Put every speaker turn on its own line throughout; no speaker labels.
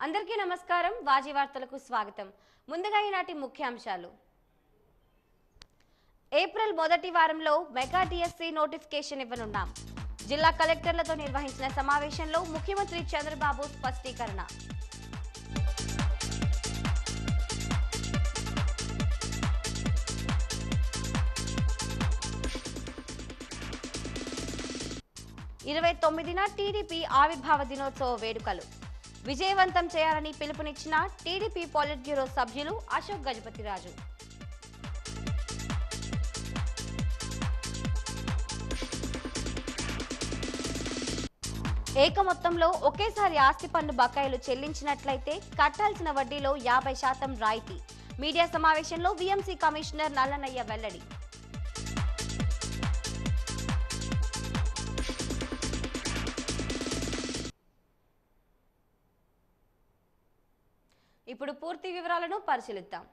అందరికీ నమస్కారం. వాజీ వార్తలకు స్వాగతం. ముందుగా ఈనాటి ముఖ్యాంశాలు. ఏప్రిల్ మొదటి వారంలో మెగా డిఎస్సి నోటిఫికేషన్ ఇవ్వనున్నాం. జిల్లా కలెక్టర్లతో నిర్వహించిన సమావేశంలో ముఖ్యమంత్రి చంద్రబాబు స్పష్టీకరణ. ఇరవై 29న టీడీపీ ఆవిర్భావ దినోత్సవ వేడుకలు విజయవంతం చేయాలని పిలుపునిచ్చిన టీడీపీ పాలిట్ బ్యూరో సభ్యులు అశోక్ గజపతిరాజు. ఏక మొత్తంలో ఒకేసారి ఆస్తి పన్ను బకాయిలు చెల్లించినట్లయితే కట్టాల్సిన వడ్డీలో 50% రాయితీ. మీడియా సమావేశంలో వీఎంసీ కమిషనర్ నల్లనయ్య వెల్లడి. ఇప్పుడు పూర్తి వివరాలను పరిశీలిద్దాం.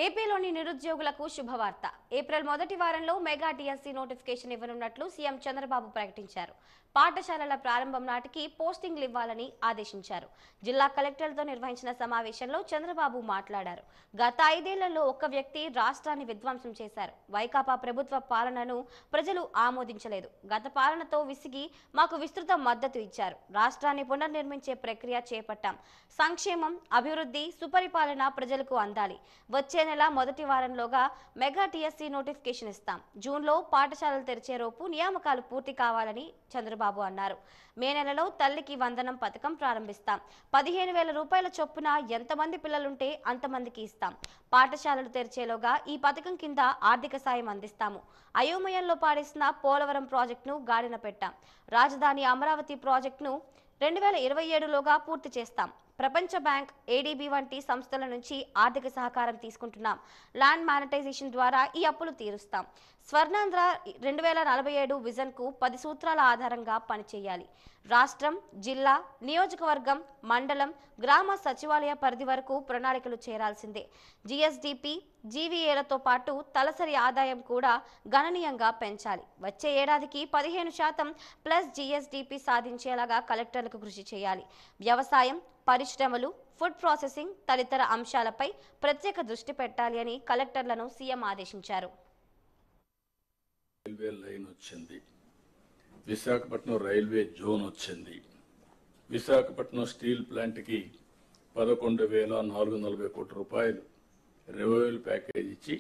ఏపీలోని నిరుద్యోగులకు శుభవార్త. ఏప్రిల్ మొదటి వారంలో మెగా డిఎస్సి నోటిఫికేషన్ ఇవ్వనున్నట్లు సీఎం చంద్రబాబు ప్రకటించారు. పాఠశాలల ప్రారంభం నాటికి పోస్టింగ్లు ఇవ్వాలని ఆదేశించారు. జిల్లా కలెక్టర్లతో నిర్వహించిన సమావేశంలో చంద్రబాబు మాట్లాడారు. గత 5 ఏళ్లలో ఒక్క వ్యక్తి రాష్ట్రాన్ని విధ్వంసం చేశారు. వైకాపా ప్రభుత్వ పాలనను ప్రజలు ఆమోదించలేదు. గత పాలనతో విసిగి మాకు విస్తృత మద్దతు ఇచ్చారు. రాష్ట్రాన్ని పునర్నిర్మించే ప్రక్రియ చేపట్టాం. సంక్షేమం, అభివృద్ధి, సుపరిపాలన ప్రజలకు అందాలి. వచ్చే నెల మొదటి వారంలోగా మెగా డిఎస్సి నోటిఫికేషన్ ఇస్తాం. జూన్లో పాఠశాలలు తెరిచేలోపు నియామకాలు పూర్తి కావాలని చంద్రబాబు అన్నారు. మే నెలలో తల్లికి వందనం పథకం ప్రారంభిస్తాం. 15,000 రూపాయల చొప్పున ఎంతమంది పిల్లలుంటే అంతమందికి ఇస్తాం. పాఠశాలలు తెరిచేలోగా ఈ పథకం కింద ఆర్థిక సాయం అందిస్తాము. అయోమయంలో పాడేసిన పోలవరం ప్రాజెక్టును గాడిన పెట్టాం. రాజధాని అమరావతి ప్రాజెక్టును 2027లోగా పూర్తి చేస్తాం. ప్రపంచ బ్యాంక్, ఏడీబీ వంటి సంస్థల నుంచి ఆర్థిక సహకారం తీసుకుంటున్నాం. ల్యాండ్ మానిటైజేషన్ ద్వారా ఈ అప్పులు తీరుస్తాం. స్వర్ణాంధ్ర 2047 విజన్కు 10 సూత్రాల ఆధారంగా పనిచేయాలి. రాష్ట్రం, జిల్లా, నియోజకవర్గం, మండలం, గ్రామ సచివాలయ పరిధి వరకు ప్రణాళికలు చేరాల్సిందే. జీఎస్డీపీ, జీవీఏలతో పాటు తలసరి ఆదాయం కూడా గణనీయంగా పెంచాలి. వచ్చే ఏడాదికి 15% ప్లస్ జీఎస్డీపీ సాధించేలాగా కలెక్టర్లకు కృషి చేయాలి. వ్యవసాయం, పరిశ్రమలు, ఫుడ్ ప్రాసెసింగ్ తదితర అంశాలపై ప్రత్యేక దృష్టి పెట్టాలి అని కలెక్టర్లను సీఎం ఆదేశించారు.
రైల్వే లైన్ వచ్చింది. విశాఖపట్నం రైల్వే జోన్ వచ్చింది. విశాఖపట్నం స్టీల్ ప్లాంట్కి 11,440 కోట్ల రూపాయలు రెవెన్యూ ప్యాకేజ్ ఇచ్చి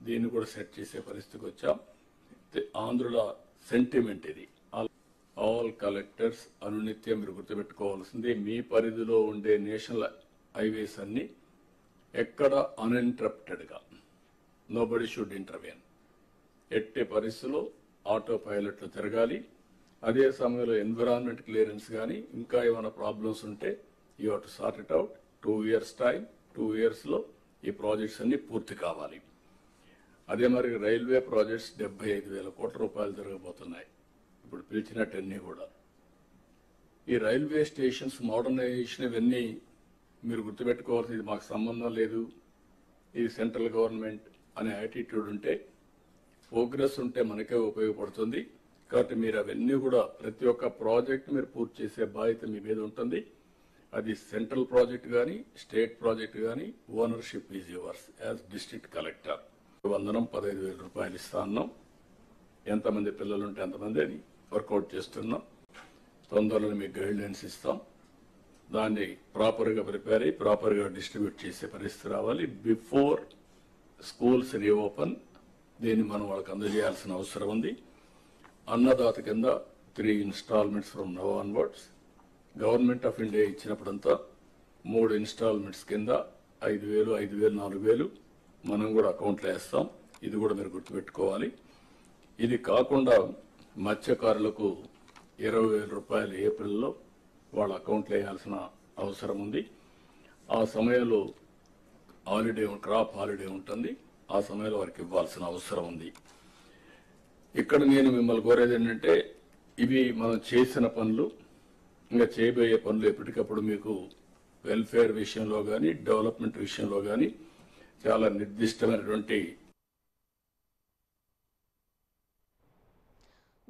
దీన్ని కూడా సెట్ చేసే పరిస్థితికి వచ్చాం. ఆంధ్రుల సెంటిమెంట్ ఇది. ఆల్ కలెక్టర్స్ అనునిత్యం మీరు గుర్తుపెట్టుకోవాల్సింది, మీ పరిధిలో ఉండే నేషనల్ హైవేస్ అన్ని ఎక్కడ అన్ఇంటరప్టెడ్గా నోబడి షుడ్ ఇంటర్వెన్. ఎట్టి పరిస్థితుల్లో ఆటో పైలట్లు తిరగాలి. అదే సమయంలో ఎన్విరాన్మెంట్ క్లియరెన్స్ కానీ ఇంకా ఏమైనా ప్రాబ్లమ్స్ ఉంటే you have to sort it out. 2 years time, 2 yearsలో ఈ ప్రాజెక్ట్స్ అన్ని పూర్తి కావాలి. అదే మరి రైల్వే ప్రాజెక్ట్స్ 75,000 కోట్ల రూపాయలు జరగబోతున్నాయి. ఇప్పుడు పిలిచినట్టన్నీ కూడా ఈ రైల్వే స్టేషన్స్ మోడర్నైజేషన్ ఇవన్నీ మీరు గుర్తుపెట్టుకోవాల్సింది. ఇది మాకు సంబంధం లేదు, ఇది సెంట్రల్ గవర్నమెంట్ అనే యాటిట్యూడ్ ఉంటే, ప్రోగ్రెస్ ఉంటే మనకే ఉపయోగపడుతుంది. కాబట్టి మీరు అవన్నీ కూడా ప్రతి ఒక్క ప్రాజెక్ట్ మీరు పూర్తి చేసే బాధ్యత మీ మీద ఉంటుంది. అది సెంట్రల్ ప్రాజెక్ట్ కానీ స్టేట్ ప్రాజెక్ట్ కానీ ownership is yours as district collector. వందనం 15,000 రూపాయలు ఇస్తా అన్నాం. ఎంతమంది పిల్లలు ఉంటే అంతమంది అది వర్కౌట్ చేస్తున్నాం. తొందరలో మీకు గైడ్ లైన్స్ ఇస్తాం. దాన్ని ప్రాపర్గా ప్రిపేర్ అయ్యి ప్రాపర్గా డిస్ట్రిబ్యూట్ చేసే పరిస్థితి రావాలి. బిఫోర్ స్కూల్స్ రీఓపెన్ దీన్ని మనం వాళ్ళకి అందజేయాల్సిన అవసరం ఉంది. అన్నదాత కింద 3 installments from now onwards. Government of India ఇచ్చినప్పుడంతా 3 installments కింద 5,000, 5,000, 4,000 మనం కూడా అకౌంట్లో వేస్తాం. ఇది కూడా మీరు గుర్తుపెట్టుకోవాలి. ఇది కాకుండా మత్స్యకారులకు 20,000 రూపాయలు ఏప్రిల్లో వాళ్ళ అకౌంట్లో వేయాల్సిన అవసరం ఉంది. ఆ సమయంలో హాలిడే, క్రాప్ హాలిడే ఉంటుంది. ఆ సమయంలో వారికి ఇవ్వాల్సిన అవసరం ఉంది. ఇక్కడ నేను మిమ్మల్ని కోరేది ఏంటంటే, ఇవి మనం చేసిన పనులు, ఇంకా చేయబోయే పనులు ఎప్పటికప్పుడు మీకు వెల్ఫేర్ విషయంలో కానీ డెవలప్మెంట్ విషయంలో కానీ చాలా నిర్దిష్టమైనటువంటి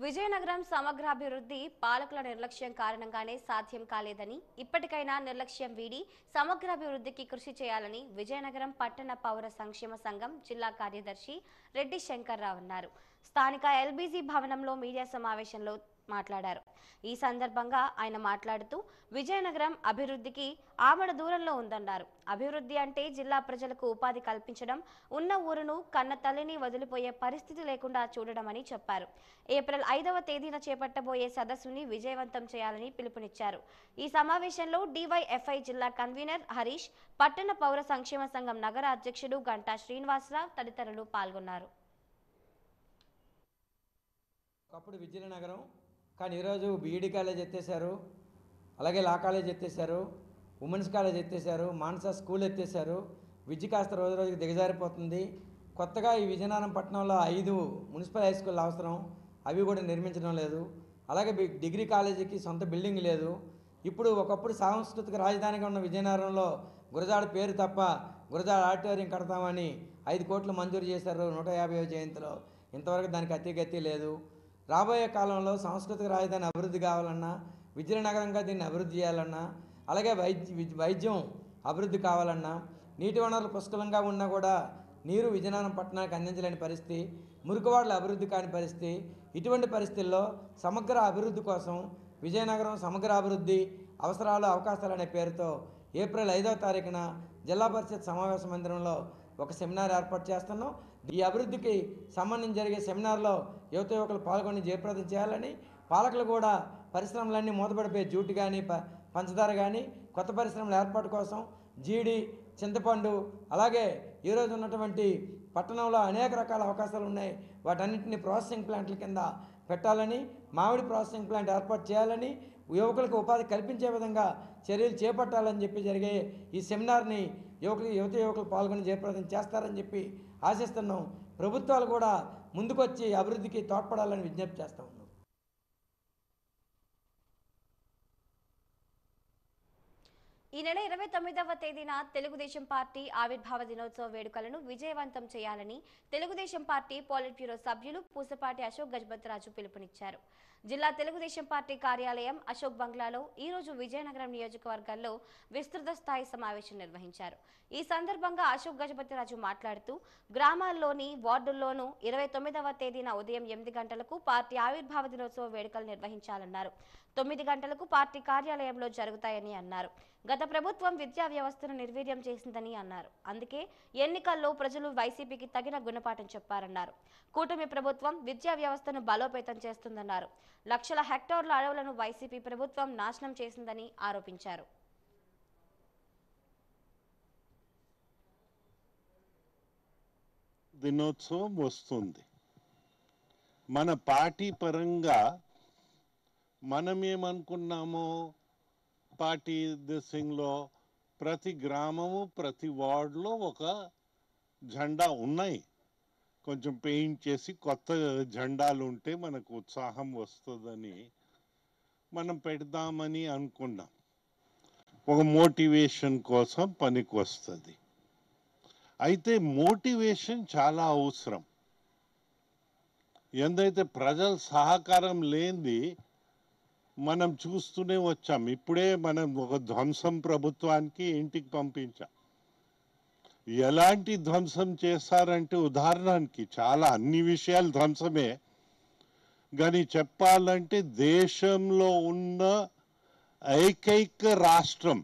విజయనగరం సమగ్రాభివృద్ధి పాలకుల నిర్లక్ష్యం కారణంగానే సాధ్యం కాలేదని, ఇప్పటికైనా నిర్లక్ష్యం వీడి సమగ్రాభివృద్ధికి కృషి చేయాలని విజయనగరం పట్టణ పౌర సంక్షేమ సంఘం జిల్లా కార్యదర్శి రెడ్డి శంకర్రావు అన్నారు. స్థానిక ఎల్బీజీ భవనంలో మీడియా సమావేశంలో మాట్లాడారు. ఈ సందర్భంగా ఆయన మాట్లాడుతూ విజయనగరం అభివృద్ధికి ఆమడ దూరంలో ఉందన్నారు. అభివృద్ధి అంటే జిల్లా ప్రజలకు ఉపాధి కల్పించడం, ఉన్న ఊరును కన్న తల్లిని వదిలిపోయే పరిస్థితి లేకుండా చూడడమని చెప్పారు. ఏప్రిల్ 5వ తేదీన చేపట్టబోయే సదస్సుని విజయవంతం చేయాలని పిలుపునిచ్చారు. ఈ సమావేశంలో డివైఎఫ్ఐ జిల్లా కన్వీనర్ హరీష్, పట్టణ పౌర సంక్షేమ సంఘం నగర అధ్యక్షుడు గంటా శ్రీనివాసరావు తదితరులు పాల్గొన్నారు.
ఒకప్పుడు విజయనగరం, కానీ ఈరోజు బీఈడి కాలేజ్ ఎత్తేసారు, అలాగే లా కాలేజ్ ఎత్తేసారు, ఉమెన్స్ కాలేజ్ ఎత్తేసారు, మానస స్కూల్ ఎత్తేసారు. విద్య కాస్త రోజు రోజుకి దిగజారిపోతుంది. కొత్తగా ఈ విజయనగరం పట్టణంలో 5 మున్సిపల్ హై స్కూల్ అవసరం, అవి కూడా నిర్మించడం లేదు. అలాగే డిగ్రీ కాలేజీకి సొంత బిల్డింగ్ లేదు. ఇప్పుడు ఒకప్పుడు సాంస్కృతిక రాజధానిగా ఉన్న విజయనగరంలో గురజాడ పేరు తప్ప గురజాడ ఆడిటోరియం కడతామని 5 కోట్లు మంజూరు చేశారు 150వ జయంతిలో. ఇంతవరకు దానికి అతిగతి లేదు. రాబోయే కాలంలో సాంస్కృతిక రాజధాని అభివృద్ధి కావాలన్నా, విజయనగరంగా దీన్ని అభివృద్ధి చేయాలన్నా, అలాగే వైద్యం అభివృద్ధి కావాలన్నా, నీటి వనరులు పుష్కలంగా ఉన్నా కూడా నీరు విజయనగరం పట్టణానికి అందించలేని పరిస్థితి, మురికివాడల అభివృద్ధి కాని పరిస్థితి. ఇటువంటి పరిస్థితుల్లో సమగ్ర అభివృద్ధి కోసం విజయనగరం సమగ్ర అభివృద్ధి అవసరాలు అవకాశాలు అనే పేరుతో ఏప్రిల్ 5వ తారీఖున జిల్లా పరిషత్ సమావేశ మందిరంలో ఒక సెమినార్ ఏర్పాటు చేస్తున్నాం. ఈ అభివృద్ధికి సంబంధించి జరిగే సెమినార్లో యువత యువకులు పాల్గొని జయప్రదం చేయాలని, పాలకులు కూడా పరిశ్రమలన్నీ మూతపడిపోయే జూటు కానీ పంచదార కానీ కొత్త పరిశ్రమల ఏర్పాటు కోసం జీడి, చింతపండు, అలాగే ఈరోజు ఉన్నటువంటి పట్టణంలో అనేక రకాల అవకాశాలు ఉన్నాయి. వాటన్నింటినీ ప్రాసెసింగ్ ప్లాంట్ల కింద పెట్టాలని, మామిడి ప్రాసెసింగ్ ప్లాంట్ ఏర్పాటు చేయాలని, యువకులకు ఉపాధి కల్పించే విధంగా చర్యలు చేపట్టాలని చెప్పి జరిగే ఈ సెమినార్ని యువత యువకులు పాల్గొని జయప్రదం చేస్తారని చెప్పి ఆశిస్తున్నాం. ప్రభుత్వాలు కూడా ముందుకొచ్చి అభివృద్ధికి తోడ్పడాలని విజ్ఞప్తి చేస్తా ఉన్నాం.
ఈ నెల 29వ తేదీన తెలుగుదేశం పార్టీ ఆవిర్భావ దినోత్సవ వేడుకలను విజయవంతం చేయాలని తెలుగుదేశం పార్టీ పోలిట్ బ్యూరో సభ్యులు పూసపాటి అశోక్ గజపతిరాజు పిలుపునిచ్చారు. జిల్లా తెలుగుదేశం పార్టీ కార్యాలయం అశోక్ బంగ్లాలో ఈరోజు విజయనగరం నియోజకవర్గాల్లో విస్తృత స్థాయి సమావేశం నిర్వహించారు. ఈ సందర్భంగా అశోక్ గజపతిరాజు మాట్లాడుతూ గ్రామాల్లోని వార్డుల్లోనూ 29వ తేదీన ఉదయం 8 గంటలకు పార్టీ ఆవిర్భావ దినోత్సవ వేడుకలు నిర్వహించాలన్నారు. 9 గంటలకు పార్టీ కార్యాలయంలో జరుగుతాయని అన్నారు. గత ప్రభుత్వం విద్యా వ్యవస్థను నిర్వీర్యం చేసిందని అన్నారు. అందుకే ఎన్నికల్లో ప్రజలు వైసీపీకి తగిన గుణపాఠం చెప్పారన్నారు. కూటమి ప్రభుత్వం విద్యా వ్యవస్థను బలోపేతం చేస్తుందన్నారు. లక్షల హెక్టార్ల అడవులను వైసీపీ ప్రభుత్వం నాశనం చేసిందని ఆరోపించారు.
దినోత్సవం వస్తుంది. మన పార్టీ పరంగా మనమేమనుకున్నామో, పార్టీ దిశలో ప్రతి గ్రామము ప్రతి వార్డులో ఒక జెండా ఉన్నాయి. కొంచెం పెయింట్ చేసి కొత్త జెండాలు ఉంటే మనకు ఉత్సాహం వస్తుందని మనం పెడదామని అనుకున్నాం. ఒక మోటివేషన్ కోసం పనికి వస్తుంది. అయితే మోటివేషన్ చాలా అవసరం. ఎందైతే ప్రజల సహకారం లేనిది మనం చూస్తూనే వచ్చాం. ఇప్పుడే మనం ఒక ధ్వంసం ప్రభుత్వానికి ఇంటికి పంపించాం. ఎలాంటి ధ్వంసం చేశారంటే, ఉదాహరణకి చాలా అన్ని విషయాలు ధ్వంసమే, కానీ చెప్పాలంటే దేశంలో ఉన్న ఏకైక రాష్ట్రం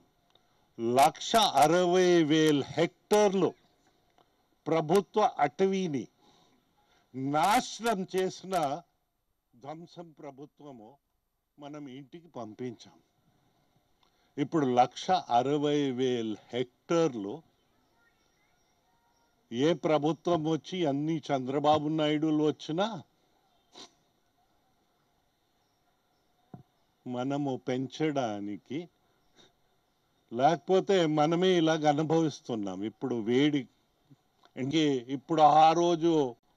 1,60,000 హెక్టార్లు ప్రభుత్వ అటవీని నాశనం చేసిన ధ్వంసం ప్రభుత్వము మనం ఇంటికి పంపించాం. ఇప్పుడు 1,60,000 హెక్టార్లు ఏ ప్రభుత్వం వచ్చి అన్ని చంద్రబాబు నాయుడులు వచ్చినా మనము పెంచడానికి, లేకపోతే మనమే ఇలాగ అనుభవిస్తున్నాం. ఇప్పుడు వేడి ఇంకే ఇప్పుడు ఆ రోజు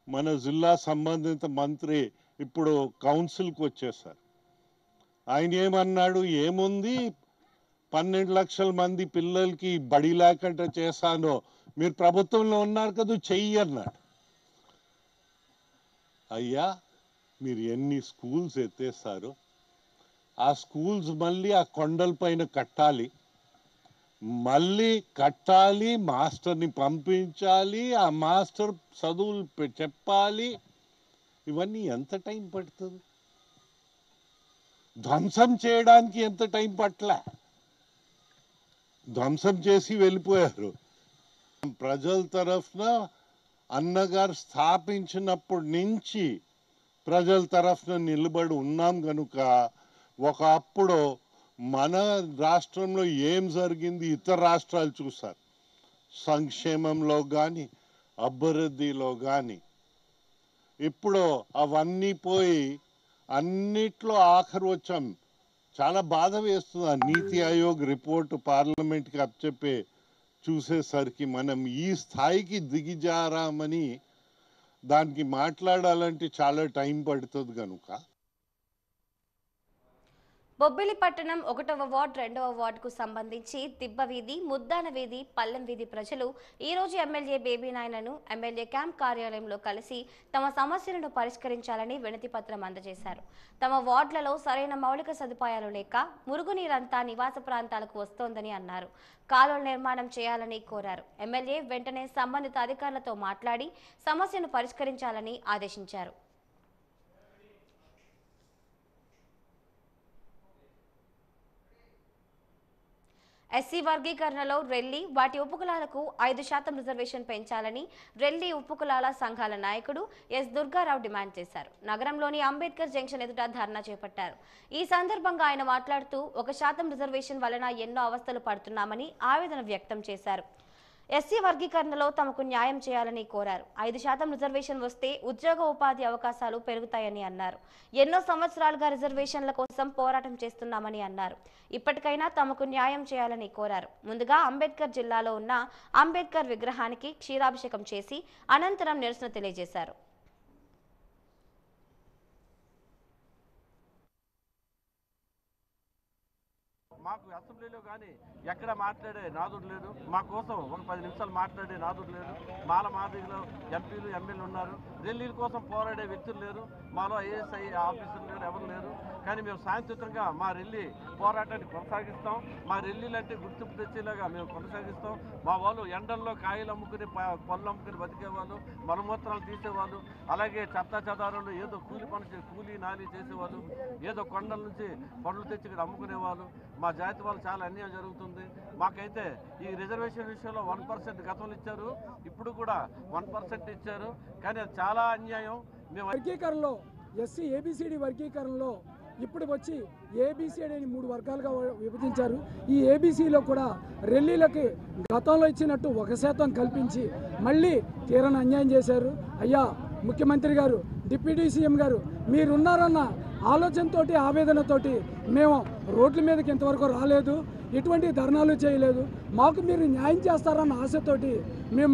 మన జిల్లా సంబంధిత మంత్రి ఇప్పుడు కౌన్సిల్కి వచ్చేసారు. ఆయన ఏమన్నాడు, ఏముంది 12 లక్షల మంది పిల్లలకి బడి లేకుండా చేశాను, మీరు ప్రభుత్వంలో ఉన్నారు కదా చెయ్యి అన్నాడు. అయ్యా, మీరు ఎన్ని స్కూల్స్ ఎత్తేస్తారు, ఆ స్కూల్స్ మళ్ళీ ఆ కొండల పైన కట్టాలి, మళ్ళీ కట్టాలి, మాస్టర్ని పంపించాలి, ఆ మాస్టర్ చదువులు చెప్పాలి. ఇవన్నీ ఎంత టైం పడుతుంది? ధ్వంసం చేయడానికి ఎంత టైం పట్ల? ధ్వంసం చేసి వెళ్ళిపోయారు. ప్రజల తరఫున అన్నగారు స్థాపించినప్పటి నుంచి ప్రజల తరఫున నిలబడి ఉన్నాం కనుక ఒకప్పుడు మన రాష్ట్రంలో ఏం జరిగింది ఇతర రాష్ట్రాలు చూశారు. సంక్షేమంలో కానీ అభివృద్ధిలో కానీ. ఇప్పుడు అవన్నీ పోయి అన్నిట్లో ఆఖరు వచ్చాం. చాలా బాధ వేస్తుంది. ఆ నీతి ఆయోగ్ రిపోర్టు పార్లమెంట్కి అప్పచెప్పే చూసేసరికి మనం ఈ స్థాయికి దిగిజారామని దానికి మాట్లాడాలంటే చాలా టైం పడుతుంది కనుక.
బొబ్బిలి పట్టణం 1వ వార్డ్ 2వ వార్డుకు సంబంధించి దిబ్బ వీధి, ముద్దాన వీధి, పల్లెం వీధి ప్రజలు ఈ రోజు ఎమ్మెల్యే బేబీ నాయనను ఎమ్మెల్యే క్యాంప్ కార్యాలయంలో కలిసి తమ సమస్యలను పరిష్కరించాలని వినతి పత్రం అందజేశారు. తమ వార్డులలో సరైన మౌలిక సదుపాయాలు లేక మురుగునీరంతా నివాస ప్రాంతాలకు వస్తోందని అన్నారు. కాలువల నిర్మాణం చేయాలని కోరారు. ఎమ్మెల్యే వెంటనే సంబంధిత అధికారులతో మాట్లాడి సమస్యను పరిష్కరించాలని ఆదేశించారు. ఎస్సీ వర్గీకరణలో రెల్లి, వాటి ఉపకులాలకు 5% రిజర్వేషన్ పెంచాలని రెల్లి ఉపకులాల సంఘాల నాయకుడు ఎస్ దుర్గారావు డిమాండ్ చేశారు. నగరంలోని అంబేద్కర్ జంక్షన్ ఎదుట ధర్నా చేపట్టారు. ఈ సందర్భంగా ఆయన మాట్లాడుతూ 1% రిజర్వేషన్ వలన ఎన్నో అవస్థలు పడుతున్నామని ఆవేదన వ్యక్తం చేశారు. ఎస్సీ వర్గీకరణలో తమకు న్యాయం చేయాలని కోరారు. 5% రిజర్వేషన్ వస్తే ఉద్యోగ ఉపాధి అవకాశాలు పెరుగుతాయని అన్నారు. ఎన్నో సంవత్సరాలుగా రిజర్వేషన్ల కోసం పోరాటం చేస్తున్నామని అన్నారు. ఇప్పటికైనా తమకు న్యాయం చేయాలని కోరారు. ముందుగా అంబేద్కర్ జిల్లాలో ఉన్న అంబేద్కర్ విగ్రహానికి క్షీరాభిషేకం చేసి అనంతరం నిరసన తెలియజేశారు.
మాకు అసెంబ్లీలో కానీ ఎక్కడ మాట్లాడే నాదుడు లేదు. మా కోసం ఒక 10 నిమిషాలు మాట్లాడే నాదుడు లేదు. మాల మాదిరిలో ఎంపీలు ఎమ్మెల్యేలు ఉన్నారు. ఢిల్లీల కోసం పోరాడే వ్యక్తులు లేరు. మాలో ఐఏఎస్ఐ ఆఫీసర్లు లేరు, ఎవరు లేరు. కానీ మేము శాంతియుతంగా మా రెల్లీ పోరాటాన్ని కొనసాగిస్తాం. మా రెల్లీలు అంటే గుర్తింపు తెచ్చేలాగా మేము కొనసాగిస్తాం. మా వాళ్ళు ఎండల్లో కాయలు అమ్ముకుని పళ్ళు అమ్ముకుని బతికేవాళ్ళు, మలమూత్రాలు తీసేవాళ్ళు, అలాగే చెత్తా చెదారంలో ఏదో కూలీ నాలి చేసేవాళ్ళు, ఏదో కొండల నుంచి పండ్లు తెచ్చి ఇక్కడ అమ్ముకునేవాళ్ళు. మా జాతి వాళ్ళు చాలా అన్యాయం జరుగుతుంది. మాకైతే ఈ రిజర్వేషన్ విషయంలో 1% గతంలో ఇచ్చారు, ఇప్పుడు కూడా 1% ఇచ్చారు. కానీ అది చాలా అన్యాయం. మేము
వర్గీకరణలో ఎస్సీ ఏబిసిడి వర్గీకరణలో ఇప్పుడు వచ్చి ఏబిసిడి అని 3 వర్గాలుగా విభజించారు. ఈ ఏబిసిలో కూడా రెల్లీలకి గతంలో ఇచ్చినట్టు 1% కల్పించి మళ్ళీ తీరని అన్యాయం చేశారు. అయ్యా ముఖ్యమంత్రి గారు, డిప్యూటీ సీఎం గారు, మీరున్నారన్న ఆలోచనతోటి ఆవేదనతోటి మేము రోడ్ల మీదకి ఇంతవరకు రాలేదు, ఎటువంటి ధర్నాలు చేయలేదు. మాకు మీరు న్యాయం చేస్తారన్న ఆశతోటి మేము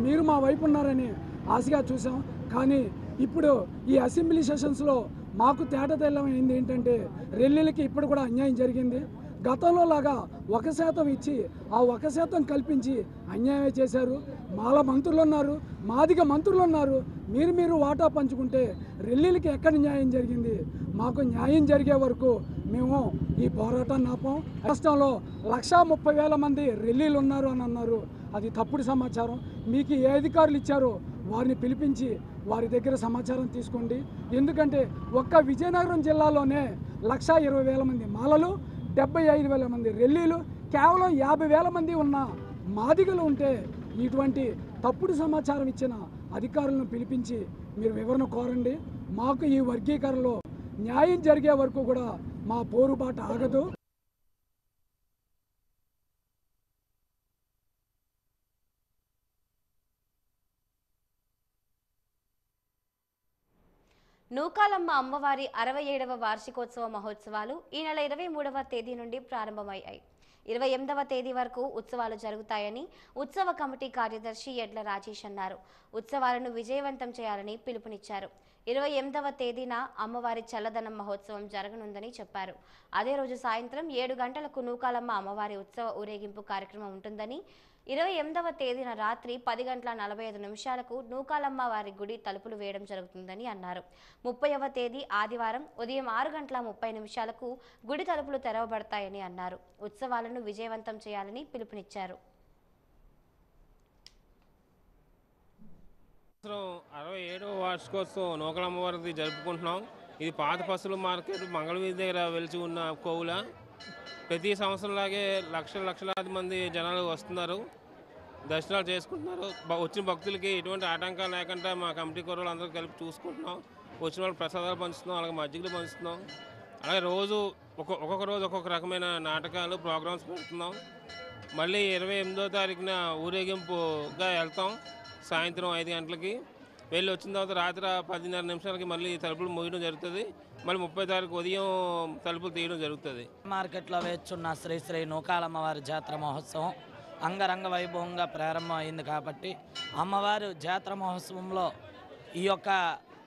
మీరు మా వైపు ఉన్నారని ఆశగా చూసాం. కానీ ఇప్పుడు ఈ అసెంబ్లీ సెషన్స్లో మాకు తేటతెల్లమైంది ఏంటంటే రెల్లీలకి ఇప్పుడు కూడా అన్యాయం జరిగింది. గతంలో లాగా 1% ఇచ్చి ఆ 1% కల్పించి అన్యాయం చేశారు. మాల మంత్రులు ఉన్నారు, మాదిగ మంత్రులు ఉన్నారు. మీరు వాటా పంచుకుంటే రెల్లీలకి ఎక్కడ న్యాయం జరిగింది? మాకు న్యాయం జరిగే వరకు మేము ఈ పోరాటాన్ని ఆపం. రాష్ట్రంలో 130,000 మంది రెల్లీలు ఉన్నారు అని అన్నారు. అది తప్పుడు సమాచారం. మీకు ఏ అధికారులు ఇచ్చారో వారిని పిలిపించి వారి దగ్గర సమాచారం తీసుకోండి. ఎందుకంటే ఒక్క విజయనగరం జిల్లాలోనే 120,000 మంది మాలలు, 75,000 మంది రెల్లీలు, కేవలం 50,000 మంది ఉన్న మాదిగలు ఉంటే ఇటువంటి తప్పుడు సమాచారం ఇచ్చిన అధికారులను పిలిపించి మీరు వివరణ కోరండి. మాకు ఈ వర్గీకరణలో న్యాయం జరిగే వరకు కూడా మా పోరుబాట ఆగదు.
నూకాలమ్మ అమ్మవారి 67వ వార్షికోత్సవ మహోత్సవాలు ఈ నెల 23వ తేదీ నుండి ప్రారంభమయ్యాయి. 28వ తేదీ వరకు ఉత్సవాలు జరుగుతాయని ఉత్సవ కమిటీ కార్యదర్శి ఎడ్ల రాజేష్ అన్నారు. ఉత్సవాలను విజయవంతం చేయాలని పిలుపునిచ్చారు. 28వ తేదీన అమ్మవారి చల్లదనం మహోత్సవం జరగనుందని చెప్పారు. అదే రోజు సాయంత్రం 7 గంటలకు నూకాలమ్మ అమ్మవారి ఉత్సవ ఊరేగింపు కార్యక్రమం ఉంటుందని 28వ తేదీన రాత్రి 10:45 నూకాలమ్మ వారి గుడి తలుపులు వేయడం జరుగుతుందని అన్నారు. 30వ తేదీ ఆదివారం ఉదయం 6:30 గుడి తలుపులు తెరవబడతాయని అన్నారు. ఉత్సవాలను విజయవంతం చేయాలని పిలుపునిచ్చారు.
67వ వార్షికోత్సవం నూకాలమ్మ వారిది జరుపుకుంటున్నాం. ఇది పాత పశువుల మార్కెట్ మంగళవీధి దగ్గర వెలిచి ఉన్న కోవుల. ప్రతి సంవత్సరంలాగే లక్షలాది మంది జనాలు వస్తున్నారు, దర్శనాలు చేసుకుంటున్నారు. వచ్చిన భక్తులకి ఎటువంటి ఆటంకాలు లేకుండా మా కమిటీ కుర్రలు అందరూ కలిపి చూసుకుంటున్నాం. వచ్చిన వాళ్ళు ప్రసాదాలు పంచుతున్నాం, అలాగే మజ్జిగలు పంచుతున్నాం. అలాగే రోజు ఒక్కొక్క రోజు ఒక్కొక్క రకమైన నాటకాలు ప్రోగ్రామ్స్ పెడుతున్నాం. మళ్ళీ 28వ తారీఖున ఊరేగింపుగా వెళ్తాం. సాయంత్రం 5 గంటలకి వెళ్ళి వచ్చిన తర్వాత రాత్రి 10:30 మళ్ళీ తలుపులు మూయడం జరుగుతుంది. మళ్ళీ 30వ తారీఖు ఉదయం తలుపులు తీయడం జరుగుతుంది.
మార్కెట్లో వేచున్న శ్రీ శ్రీ నూకాలమ్మ వారి జాతర మహోత్సవం అంగరంగ వైభవంగా ప్రారంభం అయింది కాబట్టి అమ్మవారి జాతర మహోత్సవంలో ఈ యొక్క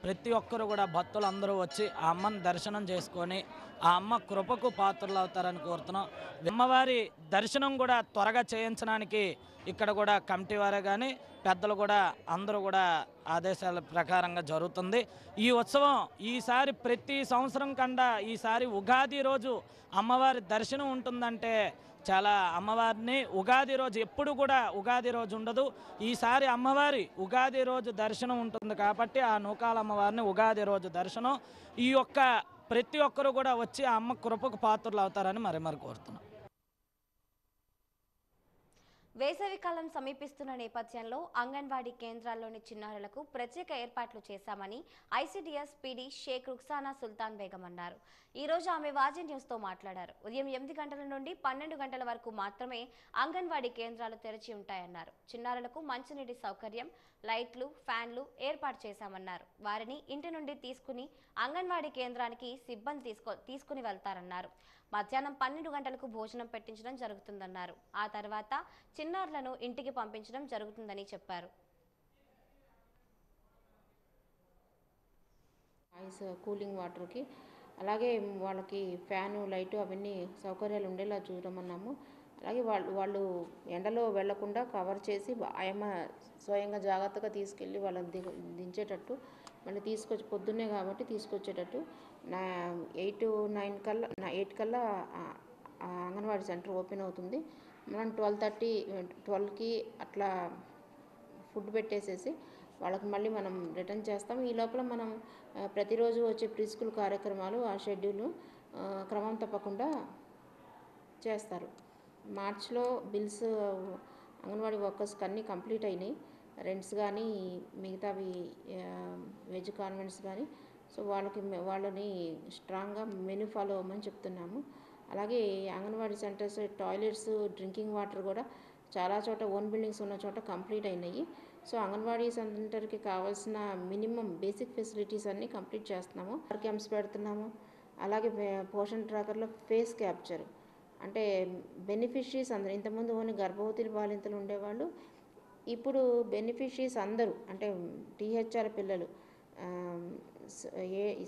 ప్రతి ఒక్కరు కూడా భక్తులు అందరూ వచ్చి ఆ అమ్మని దర్శనం చేసుకొని ఆ అమ్మ కృపకు పాత్రలు అవుతారని కోరుతున్నాం. అమ్మవారి దర్శనం కూడా త్వరగా చేయించడానికి ఇక్కడ కూడా కమిటీ వారే కానీ పెద్దలు కూడా అందరూ కూడా ఆదేశాల ప్రకారంగా జరుగుతుంది. ఈ ఉత్సవం ఈసారి ప్రతి సంవత్సరం కన్నా ఈసారి ఉగాది రోజు అమ్మవారి దర్శనం ఉంటుందంటే చాలా అమ్మవారిని ఉగాది రోజు ఎప్పుడు కూడా ఉగాది రోజు ఉండదు. ఈసారి అమ్మవారి ఉగాది రోజు దర్శనం ఉంటుంది కాబట్టి ఆ నూకాల అమ్మవారిని ఉగాది రోజు దర్శనం ఈ యొక్క ప్రతి ఒక్కరు కూడా వచ్చి ఆ అమ్మ కృపకు పాత్రలు అవుతారని మరి కోరుతున్నాం.
వేసవికాలం సమీపిస్తున్న నేపథ్యంలో అంగన్వాడీ కేంద్రాల్లోని చిన్నారులకు ప్రత్యేక ఏర్పాట్లు చేశామని ఐసీడీఎస్ పీడీ షేక్ రుక్సానా సుల్తాన్ బేగం అన్నారు. ఈ రోజు ఆమె వాజీ న్యూస్తో మాట్లాడారు. ఉదయం 8 గంటల నుండి 12 గంటల వరకు మాత్రమే అంగన్వాడీ కేంద్రాలు తెరిచి ఉంటాయన్నారు. చిన్నారులకు మంచినీటి సౌకర్యం, లైట్లు, ఫ్యాన్లు ఏర్పాటు చేశామన్నారు. వారిని ఇంటి నుండి తీసుకుని అంగన్వాడీ కేంద్రానికి సిబ్బంది తీసుకుని వెళ్తారన్నారు. మధ్యాహ్నం 12 గంటలకు భోజనం పెట్టించడం జరుగుతుందన్నారు. ఆ తర్వాత చిన్నారులను ఇంటికి పంపించడం జరుగుతుందని చెప్పారు.
ఐస్ కూలింగ్ వాటర్కి అలాగే వాళ్ళకి ఫ్యాను, లైటు అవన్నీ సౌకర్యాలు ఉండేలా చూడమన్నాము. అలాగే వాళ్ళు ఎండలో వెళ్లకుండా కవర్ చేసి ఆయమ్మ స్వయంగా జాగ్రత్తగా తీసుకెళ్ళి వాళ్ళని దించేటట్టు మళ్ళీ తీసుకొచ్చి పొద్దున్నే కాబట్టి తీసుకొచ్చేటట్టు 8 కల్లా అంగన్వాడీ సెంటర్ ఓపెన్ అవుతుంది. మనం 12:30-12కి అట్లా ఫుడ్ పెట్టేసేసి వాళ్ళకి మళ్ళీ మనం రిటర్న్ చేస్తాం. ఈ లోపల మనం ప్రతిరోజు వచ్చే ప్రీ స్కూల్ కార్యక్రమాలు ఆ షెడ్యూల్ క్రమం తప్పకుండా చేస్తారు. మార్చ్లో బిల్స్ అంగన్వాడీ వర్కర్స్కి అన్నీ కంప్లీట్ అయినాయి. రెంట్స్ కానీ మిగతావి వెజ్ కాన్వెంట్స్ కానీ. సో వాళ్ళని స్ట్రాంగ్గా మెనూ ఫాలో అవ్వమని చెప్తున్నాము. అలాగే anganwadi centres toilets, drinking water కూడా చాలా చోట ఓన్ బిల్డింగ్స్ ఉన్న చోట కంప్లీట్ అయినాయి. సో అంగన్వాడీ సెంటర్కి కావాల్సిన మినిమం బేసిక్ ఫెసిలిటీస్ అన్నీ కంప్లీట్ చేస్తున్నాము. క్యాంప్స్ పెడుతున్నాము. అలాగే పోషన్ ట్రాకర్లో ఫేస్ క్యాప్చర్ అంటే బెనిఫిషరీస్ అందరూ ఇంతకుముందు ఓన్లీ గర్భవతులు బాలింతలు ఉండేవాళ్ళు. ఇప్పుడు బెనిఫిషరీస్ అందరూ అంటే టీహెచ్ఆర్ పిల్లలు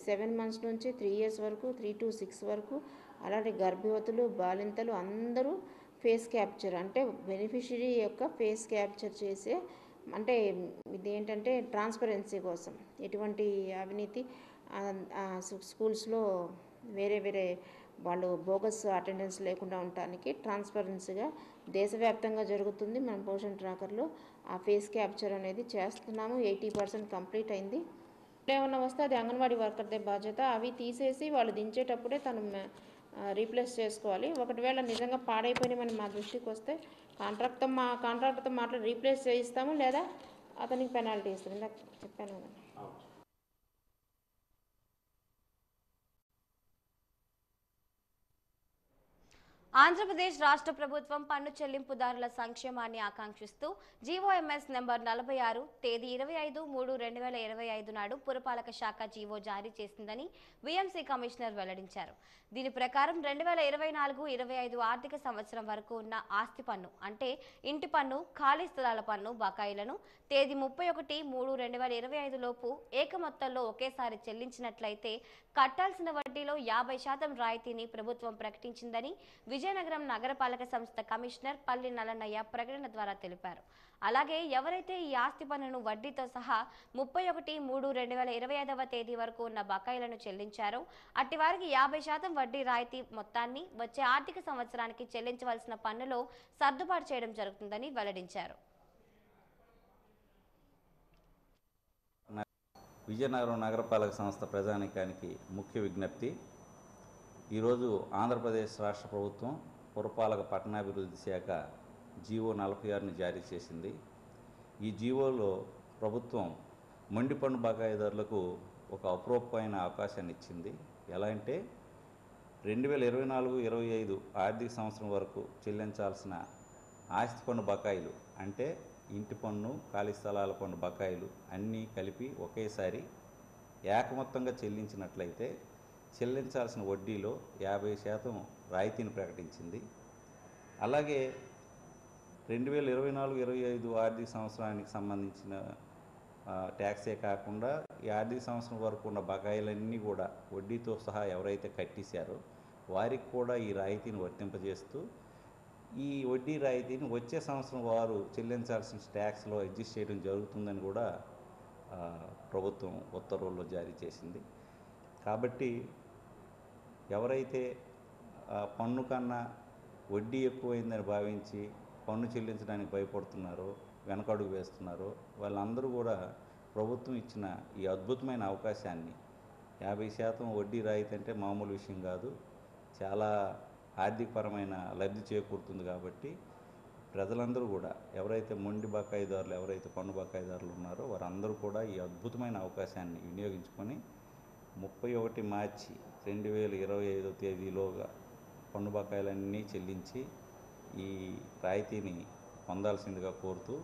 7 months నుంచి 3 years వరకు, 3 to 6 వరకు, అలాంటి గర్భవతులు బాలింతలు అందరూ ఫేస్ క్యాప్చర్ అంటే బెనిఫిషరీ యొక్క ఫేస్ క్యాప్చర్ చేసే అంటే ఇదేంటంటే ట్రాన్స్పరెన్సీ కోసం ఎటువంటి అవినీతి స్కూల్స్లో వేరే వాళ్ళు బోగస్ అటెండెన్స్ లేకుండా ఉండటానికి ట్రాన్స్పరెన్సీగా దేశవ్యాప్తంగా జరుగుతుంది. మన పోషన్ ట్రాకర్లో ఆ ఫేస్ క్యాప్చర్ అనేది చేస్తున్నాము. 80% కంప్లీట్ అయింది. ఏమన్నా వస్తే అది అంగన్వాడీ వర్కర్దే బాధ్యత. అవి తీసేసి వాళ్ళు దించేటప్పుడే తను రీప్లేస్ చేసుకోవాలి. ఒకవేళ నిజంగా పాడైపోయినామని మా దృష్టికి వస్తే కాంట్రాక్టర్తో మాట్లాడి రీప్లేస్ చేయిస్తాము, లేదా అతనికి పెనాల్టీ ఇస్తాము. ఇందాక చెప్పాను కదా.
ఆంధ్రప్రదేశ్ రాష్ట్ర ప్రభుత్వం పన్ను చెల్లింపుదారుల సంక్షేమాన్ని ఆకాంక్షిస్తూ జీవోఎంఎస్ నెంబర్ 46 తేదీ 25/3/2025 నాడు పురపాలక శాఖ జీవో జారీ చేసిందని వీఎంసీ కమిషనర్ వెల్లడించారు. దీని ప్రకారం 2024-25 ఆర్థిక సంవత్సరం వరకు ఉన్న ఆస్తి పన్ను అంటే ఇంటి పన్ను, ఖాళీ స్థలాల పన్ను బకాయిలను తేదీ 31/3/2025 లోపు ఏక మొత్తంలో ఒకేసారి చెల్లించినట్లయితే కట్టాల్సిన వడ్డీలో 50% రాయితీని ప్రభుత్వం ప్రకటించిందని విజయనగరం నగరపాలక సంస్థ కమిషనర్ పల్లి నల్లన్నయ్య ప్రకటన ద్వారా తెలిపారు. అలాగే ఎవరైతే ఈ ఆస్తి పన్నును వడ్డీతో సహా 31/3/2025 తేదీ వరకు ఉన్న బకాయిలను చెల్లించారో అట్టి వారికి 50% వడ్డీ రాయితీ మొత్తాన్ని వచ్చే ఆర్థిక సంవత్సరానికి చెల్లించవలసిన పన్నులో సర్దుబాటు చేయడం జరుగుతుందని వెల్లడించారు.
విజయనగరం నగరపాలక సంస్థ ప్రజానీకానికి ముఖ్య విజ్ఞప్తి. ఈరోజు ఆంధ్రప్రదేశ్ రాష్ట్ర ప్రభుత్వం పురపాలక పట్టణాభివృద్ధి శాఖ జీవో 46ని జారీ చేసింది. ఈ జీవోలో ప్రభుత్వం మొండి పన్ను బకాయిదారులకు ఒక అప్రూపమైన అవకాశాన్ని ఇచ్చింది. ఎలా అంటే 2024-25 ఆర్థిక సంవత్సరం వరకు చెల్లించాల్సిన ఆస్తి పన్ను బకాయిలు అంటే ఇంటి పన్ను, ఖాళీ స్థలాల పన్ను బకాయిలు అన్నీ కలిపి ఒకేసారి ఏకమొత్తంగా చెల్లించినట్లయితే చెల్లించాల్సిన వడ్డీలో 50% రాయితీని ప్రకటించింది. అలాగే 2024-25 ఆర్థిక సంవత్సరానికి సంబంధించిన ట్యాక్సే కాకుండా ఈ ఆర్థిక సంవత్సరం వరకు ఉన్న బకాయిలన్నీ కూడా వడ్డీతో సహా ఎవరైతే కట్టేశారో వారికి కూడా ఈ రాయితీని వర్తింపజేస్తూ ఈ వడ్డీ రాయితీని వచ్చే సంవత్సరం వారు చెల్లించాల్సిన ట్యాక్స్లో అడ్జస్ట్ చేయడం జరుగుతుందని కూడా ప్రభుత్వం ఉత్తర్వుల్లో జారీ చేసింది. కాబట్టి ఎవరైతే పన్ను కన్నా వడ్డీ ఎక్కువైందని భావించి పన్ను చెల్లించడానికి భయపడుతున్నారో, వెనకడుగు వేస్తున్నారో వాళ్ళందరూ కూడా ప్రభుత్వం ఇచ్చిన ఈ అద్భుతమైన అవకాశాన్ని 50% వడ్డీ రాయితీ అంటే మామూలు విషయం కాదు, చాలా ఆర్థికపరమైన లబ్ధి చేకూరుతుంది. కాబట్టి ప్రజలందరూ కూడా ఎవరైతే మొండి బకాయిదారులు, ఎవరైతే పన్ను బకాయిదారులు ఉన్నారో వారందరూ కూడా ఈ అద్భుతమైన అవకాశాన్ని వినియోగించుకొని 31 మార్చి 2025 తేదీలోగా పన్ను బకాయిలన్నీ చెల్లించి ఈ రాయితీని పొందాల్సిందిగా కోరుతూ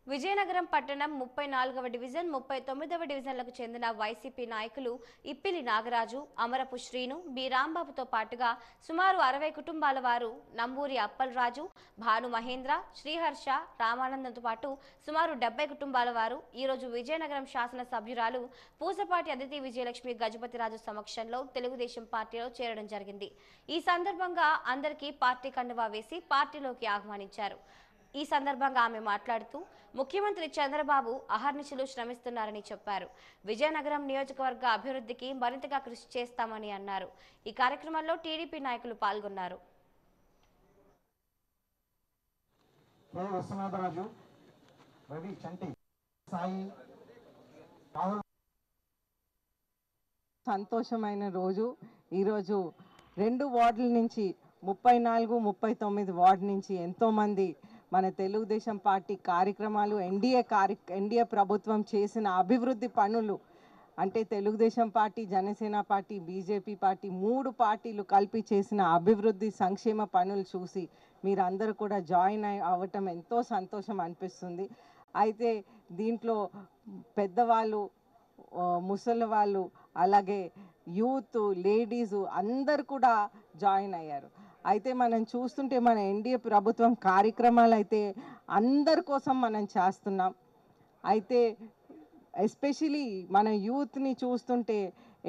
విజయనగరం పట్టణం 34వ డివిజన్ 39వ డివిజన్లకు చెందిన వైసీపీ నాయకులు ఇప్పిలి నాగరాజు, అమరపు శ్రీను, బి రాంబాబుతో పాటుగా సుమారు 60 కుటుంబాల వారు నంబూరి అప్పలరాజు, భాను మహేంద్ర, శ్రీహర్ష, రామానందంతో పాటు సుమారు 70 కుటుంబాల వారు ఈరోజు విజయనగరం శాసన సభ్యురాలు పూసపాటి అదితి విజయలక్ష్మి గజపతిరాజు సమక్షంలో తెలుగుదేశం పార్టీలో చేరడం జరిగింది. ఈ సందర్భంగా అందరికీ పార్టీ కండువా వేసి పార్టీలోకి ఆహ్వానించారు. ఈ సందర్భంగా ఆమె మాట్లాడుతూ ముఖ్యమంత్రి చంద్రబాబు అహర్నిశలు శ్రమిస్తున్నారని చెప్పారు. విజయనగరం నియోజకవర్గ అభివృద్ధికి మరింతగా కృషి చేస్తామని అన్నారు. ఈ కార్యక్రమంలో టీడీపీ నాయకులు పాల్గొన్నారు.
సంతోషమైన రోజు ఈరోజు 2 వార్డుల నుంచి 34, 39 వార్డు నుంచి ఎంతోమంది మన తెలుగుదేశం పార్టీ కార్యక్రమాలు, ఎన్డీఏ ప్రభుత్వం చేసిన అభివృద్ధి పనులు అంటే Telugu Desam party, Janasena party, BJP party 3 పార్టీలు కలిపి చేసిన అభివృద్ధి సంక్షేమ పనులు చూసి మీరందరూ కూడా జాయిన్ అవ్వటం ఎంతో సంతోషం అనిపిస్తుంది. అయితే దీంట్లో పెద్దవాళ్ళు, ముసలి వాళ్ళు, అలాగే యూత్, లేడీసు అందరు కూడా జాయిన్ అయ్యారు. అయితే మనం చూస్తుంటే మన ఎన్డీఏ ప్రభుత్వం కార్యక్రమాలు అయితే అందరి కోసం మనం చేస్తున్నాం. అయితే ఎస్పెషలీ మన యూత్ని చూస్తుంటే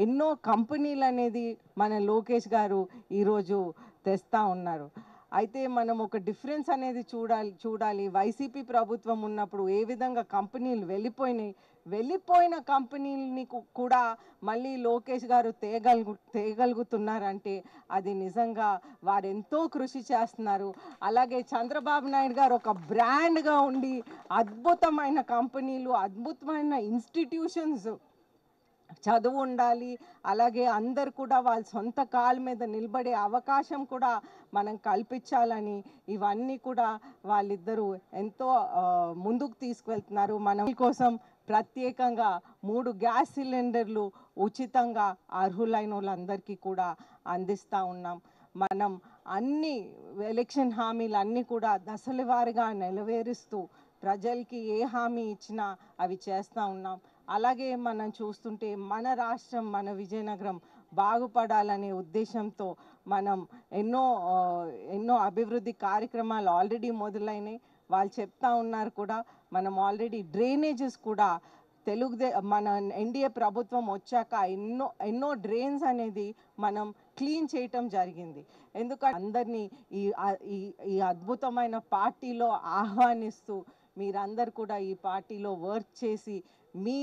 ఎన్నో కంపెనీలు అనేది మన లోకేష్ గారు ఈరోజు తెస్తూ ఉన్నారు. అయితే మనం ఒక డిఫరెన్స్ అనేది చూడాలి. వైసీపీ ప్రభుత్వం ఉన్నప్పుడు ఏ విధంగా కంపెనీలు వెళ్ళిపోయిన కంపెనీలని కూడా మళ్ళీ లోకేష్ గారు తేగలుగుతున్నారంటే అది నిజంగా వారు ఎంతో కృషి చేస్తున్నారు. అలాగే చంద్రబాబు నాయుడు గారు ఒక బ్రాండ్గా ఉండి అద్భుతమైన కంపెనీలు, అద్భుతమైన ఇన్స్టిట్యూషన్స్, చదువు ఉండాలి, అలాగే అందరు కూడా వాళ్ళ సొంత కాళ్ళ మీద నిలబడే అవకాశం కూడా మనం కల్పించాలని ఇవన్నీ కూడా వాళ్ళిద్దరూ ఎంతో ముందుకు తీసుకువెళ్తున్నారు. మనం కోసం ప్రత్యేకంగా 3 గ్యాస్ సిలిండర్లు ఉచితంగా అర్హులైన వాళ్ళందరికీ కూడా అందిస్తూ ఉన్నాం. మనం అన్ని ఎలక్షన్ హామీలు అన్నీ కూడా దశల వారీగా నెరవేరుస్తూ ప్రజలకి ఏ హామీ ఇచ్చినా అవి చేస్తూ ఉన్నాం. అలాగే మనం చూస్తుంటే మన రాష్ట్రం, మన విజయనగరం బాగుపడాలనే ఉద్దేశంతో మనం ఎన్నో అభివృద్ధి కార్యక్రమాలు ఆల్రెడీ మొదలైనవి. వాళ్ళు చెప్తా ఉన్నారు కూడా, మనం ఆల్రెడీ డ్రైనేజెస్ కూడా మన ఎన్డీఏ ప్రభుత్వం వచ్చాక ఎన్నో డ్రైన్స్ అనేది మనం క్లీన్ చేయటం జరిగింది. ఎందుకంటే అందరినీ ఈ అద్భుతమైన పార్టీలో ఆహ్వానిస్తూ మీరందరూ కూడా ఈ పార్టీలో వర్క్ చేసి మీ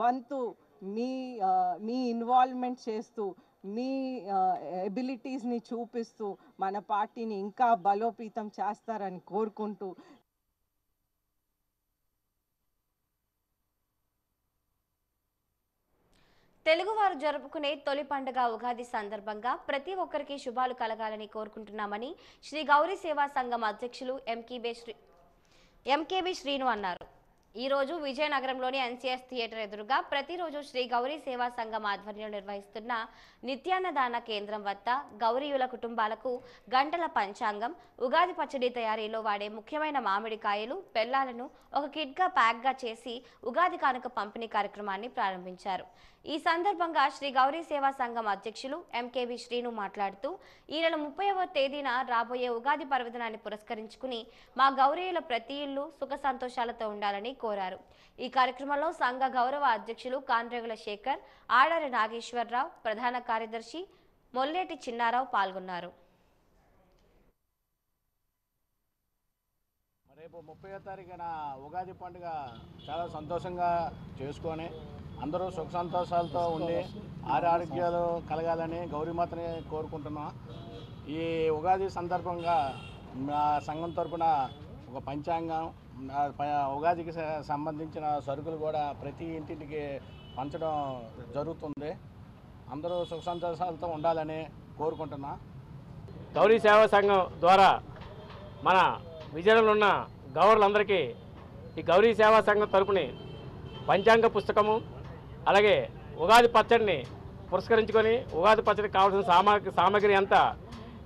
వంతు మీ ఇన్వాల్వ్మెంట్ చేస్తూ మీ ఎబిలిటీస్ని చూపిస్తూ మన పార్టీని ఇంకా బలోపేతం చేస్తారని కోరుకుంటూ
తెలుగువారు జరుపుకునే తొలి పండుగ ఉగాది సందర్భంగా ప్రతి ఒక్కరికి శుభాలు కలగాలని కోరుకుంటున్నామని శ్రీ గౌరీ సేవా సంఘం అధ్యక్షులు ఎంకేబి శ్రీను అన్నారు. ఈ రోజు విజయనగరంలోని ఎన్సీఎస్ థియేటర్ ఎదురుగా ప్రతిరోజు శ్రీ గౌరీ సేవా సంఘం ఆధ్వర్యంలో నిర్వహిస్తున్న నిత్యాన్నదాన కేంద్రం వద్ద గౌరీయుల కుటుంబాలకు గంటల పంచాంగం, ఉగాది పచ్చడి తయారీలో వాడే ముఖ్యమైన మామిడికాయలు, బెల్లాలను ఒక కిట్గా ప్యాక్గా చేసి ఉగాది కానుక పంపిణీ కార్యక్రమాన్ని ప్రారంభించారు. ఈ సందర్భంగా శ్రీ గౌరీ సేవా సంఘం అధ్యక్షులు ఎంకేబి శ్రీను మాట్లాడుతూ ఈ నెల 30వ తేదీన రాబోయే ఉగాది పర్వదినాన్ని పురస్కరించుకుని మా గౌరీయుల ప్రతి ఇల్లు సుఖ సంతోషాలతో ఉండాలని కోరారు. ఈ కార్యక్రమంలో సంఘ గౌరవ అధ్యక్షులు కాండ్రేగుల శేఖర్, ఆడారి నాగేశ్వరరావు, ప్రధాన కార్యదర్శి మొల్లేటి చిన్నారావు పాల్గొన్నారు.
రేపు 30వ తారీఖున ఉగాది పండుగ చాలా సంతోషంగా చేసుకొని అందరూ సుఖ సంతోషాలతో ఉండి ఆరోగ్యాలు కలగాలని గౌరీమాతని కోరుకుంటున్నాం. ఈ ఉగాది సందర్భంగా మా సంఘం తరపున ఒక పంచాంగం, ఉగాదికి సంబంధించిన సరుకులు కూడా ప్రతి ఇంటికి పంచడం జరుగుతుంది. అందరూ సుఖ సంతోషాలతో ఉండాలని కోరుకుంటున్నా.
గౌరీ సేవా సంఘం ద్వారా మన విజయనగరంలో ఉన్న గౌరులందరికీ ఈ గౌరీ సేవా సంఘం తరపుని పంచాంగ పుస్తకము, అలాగే ఉగాది పచ్చడిని పురస్కరించుకొని ఉగాది పచ్చడికి కావాల్సిన సామాగ్రి అంతా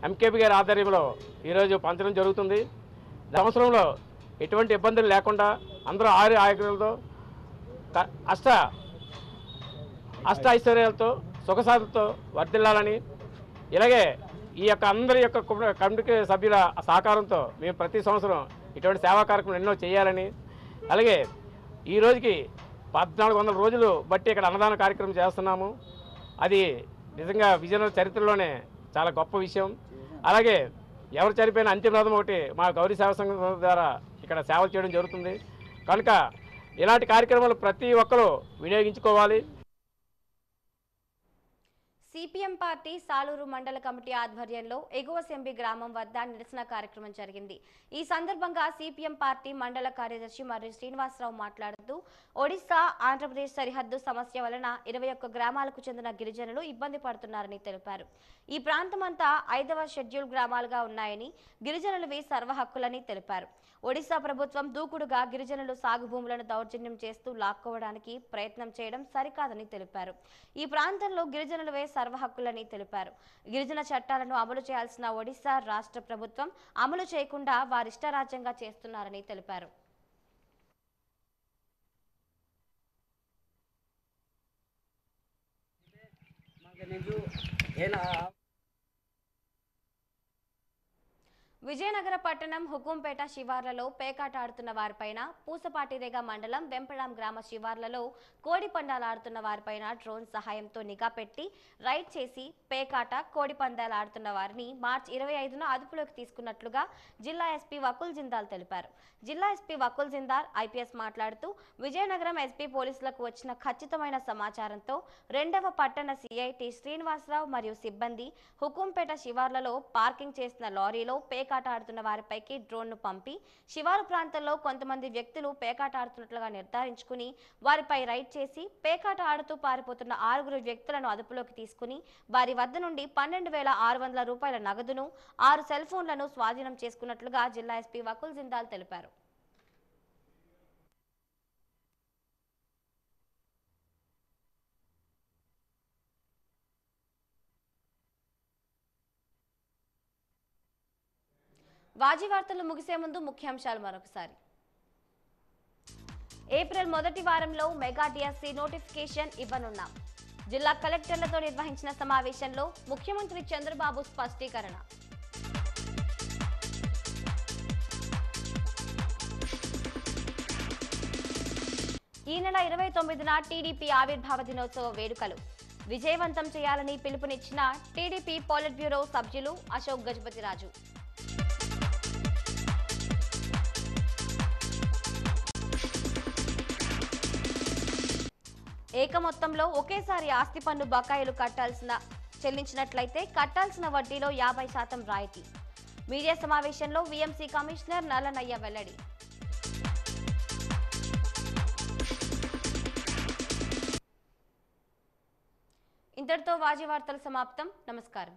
ఎంకేపీ గారి ఆధ్వర్యంలో ఈరోజు పంచడం జరుగుతుంది. సంవత్సరంలో ఎటువంటి ఇబ్బందులు లేకుండా అందరూ ఆరోగ్యాలతో అష్ట ఐశ్వర్యాలతో సుఖశాంతితో వర్ధిల్లాలని, ఇలాగే ఈ యొక్క అందరి యొక్క కమిటీ సభ్యుల సహకారంతో మేము ప్రతి సంవత్సరం ఇటువంటి సేవా కార్యక్రమం ఎన్నో చేయాలని, అలాగే ఈ రోజుకి 1400 రోజులు బట్టి ఇక్కడ అన్నదాన కార్యక్రమం చేస్తున్నాము. అది నిజంగా విజయనగరం చరిత్రలోనే చాలా గొప్ప విషయం. అలాగే ఎవరు చనిపోయిన అంతిమనాదం ఒకటి మా గౌరీ సేవా సంఘం ద్వారా ఇక్కడ సేవలు చేయడం జరుగుతుంది. కనుక ఇలాంటి కార్యక్రమాలు ప్రతి ఒక్కరూ వినియోగించుకోవాలి.
సిపిఎం పార్టీ సాలూరు మండల కమిటీ ఆధ్వర్యంలో ఎగువ సెంబి గ్రామం వద్ద నిరసన కార్యక్రమం జరిగింది. ఈ సందర్భంగా సిపిఎం పార్టీ మండల కార్యదర్శి మర్రి శ్రీనివాసరావు మాట్లాడుతూ ఒడిశా ఆంధ్రప్రదేశ్ సరిహద్దు సమస్య వలన 21 గ్రామాలకు చెందిన గిరిజనులు ఇబ్బంది పడుతున్నారని తెలిపారు. ఈ ప్రాంతమంతా 5వ షెడ్యూల్ గ్రామాలుగా ఉన్నాయని, గిరిజనులవి సర్వ హక్కులని తెలిపారు. ఒడిశా ప్రభుత్వం దూకుడుగా గిరిజనులు సాగు భూములను దౌర్జన్యం చేస్తూ లాక్కోవడానికి ప్రయత్నం చేయడం సరికాదని తెలిపారు. ఈ ప్రాంతంలో గిరిజనులవే సర్వ హక్కులని తెలిపారు. గిరిజన చట్టాలను అమలు చేయాల్సిన ఒడిశా రాష్ట్ర ప్రభుత్వం అమలు చేయకుండా వారిష్టరాజ్యంగా చేస్తున్నారని తెలిపారు. విజయనగర పట్టణం హుకుంపేట శివార్లలో పేకాట ఆడుతున్న వారిపైన, పూసపాటిరేగ మండలం వెంపడాం గ్రామ శివార్లలో కోడి పందాలు ఆడుతున్న వారిపైన డ్రోన్ సహాయంతో నిఘా పెట్టి రైడ్ చేసి పేకాట, కోడి పందాలు ఆడుతున్న వారిని మార్చి 25న అదుపులోకి తీసుకున్నట్లుగా జిల్లా ఎస్పీ వకుల్ జిందాల్ తెలిపారు. జిల్లా ఎస్పీ వకుల్ జిందాల్ ఐపీఎస్ మాట్లాడుతూ విజయనగరం ఎస్పీ పోలీసులకు వచ్చిన ఖచ్చితమైన సమాచారంతో 2వ పట్టణ సిఐటి శ్రీనివాసరావు మరియు సిబ్బంది హుకుంపేట శివార్లలో పార్కింగ్ చేసిన లారీలో పేకాట ఆడుతున్న వారిపైకి డ్రోన్ను పంపి శివారు ప్రాంతంలో కొంతమంది వ్యక్తులు పేకాట ఆడుతున్నట్లుగా నిర్ధారించుకుని వారిపై రైడ్ చేసి పేకాట ఆడుతూ పారిపోతున్న 6 వ్యక్తులను అదుపులోకి తీసుకుని వారి వద్ద నుండి 12,600 రూపాయల నగదును, 6 సెల్ ఫోన్లను స్వాధీనం చేసుకున్నట్లుగా జిల్లా ఎస్పీ వకుల్ జిందాల్ తెలిపారు. వాజీ వార్తలు ముగిసే ముందు ముఖ్యాంశాలు మరొకసారి. ఏప్రిల్ మొదటి వారంలో మెగా డిఎస్సి నోటిఫికేషన్ ఇవ్వనున్నాం. జిల్లా కలెక్టర్లతో నిర్వహించిన సమావేశంలో ముఖ్యమంత్రి చంద్రబాబు స్పష్టీకరణ. ఈ నెల 29న టీడీపీ ఆవిర్భావ దినోత్సవ వేడుకలు విజయవంతం చేయాలని పిలుపునిచ్చిన టీడీపీ పోలిట్ బ్యూరో సభ్యులు అశోక్ గజపతిరాజు. ఏక మొత్తంలో ఒకేసారి ఆస్తి పన్ను బకాయిలు చెల్లించినట్లయితే కట్టాల్సిన వడ్డీలో 50% రాయితీ. మీడియా సమావేశంలో వీఎంసీ కమిషనర్ నల్లనయ్య వెల్లడి. ఇంతటితో వాజీ వార్తలు సమాప్తం. నమస్కారం.